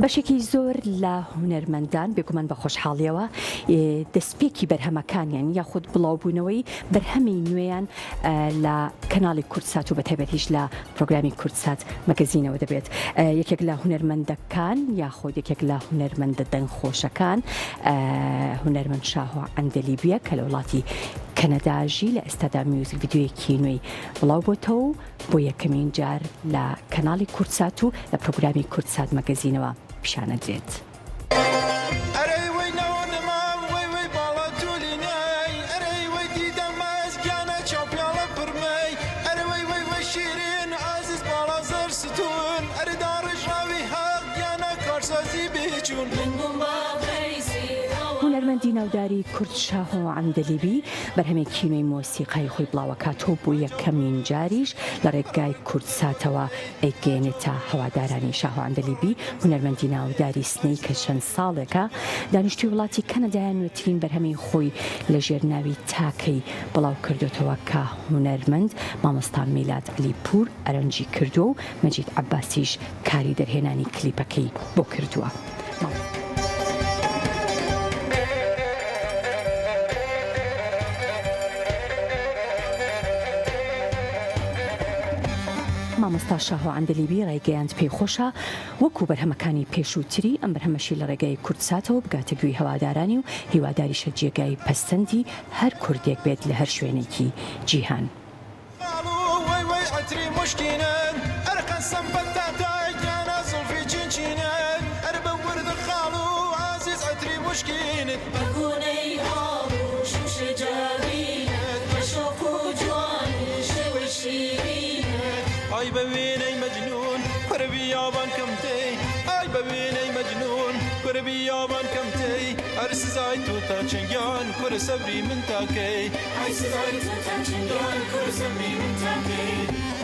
بەشێکی زۆر لە هونەرمەندان بێگومان بە خۆشحاڵیەوە دەستپێکی بەرهەمەکانیان یاخود بڵاوبوونەوەی بەرهەمی نوێیان لە کەناڵی کورتسات و بەتایبەتیش لە پرۆگرامی کورتسات مەگەزینەوە دەبێت. یەکێک لە هونەرمەندەکان یاخود یەکێک لە هونەرمەندە دەنگخۆشەکان هونەرمەند شاهۆ عەندەلیبیە کە لە وڵاتی کەنەداژی لە ئێستادا میوزیک ڤیدیۆیەکی نوێی بڵاو بۆتەوە بۆ یەکەمین جار لە کەناڵی کورتسات و لە پرۆگرامی کورتسات مەگەزینەوە پیشانە درێت. هونەرمەندی ناوداری کورد شاهۆ عەندەلیبی بەرهەمێکی نوێی مۆسیقای خۆی بڵاوەکاتەوە بۆ یەکەمین جاریش لە ڕێگای کورتساتەوە ئەیگەێنێتە هەوادارانی شاهۆ عەندەلیبی. هونەرمەندی ناوداری سنەی کە چەند ساڵێکە دانیشتووی وڵاتی کەنەدایە نوێترین بەرهەمەی خۆی لە ژێرناوی تاکەی بڵاو کردوێتەوە کە هونەرمەند مامۆستا میلاد عەلیپور ئەرەنجی کردووە و مەجید عەباسیش کاری دەرهێنانی کلیپەکەی بۆ کردووە. مامۆستا شاهۆ عەندەلیبی ڕێگەیاند پێی خۆشە وەکو بەرهەمەکانی پێشووتری ئەم بەرهەمەشی لە ڕێگای کورتساتەوە بگاتە گوێی هەوادارانی و هیواداریشە جێگای پەسەندی هەر کوردێک بێت لە هەر شوێنێکی جیهان. أي بويني مجنون قربي يابان كمتي أي بويني مجنون قربي يابان كمتي أرس زايتو تاچنجان كر صبري من تاكي أي زايتو تاچنجان كر صبري من تاكي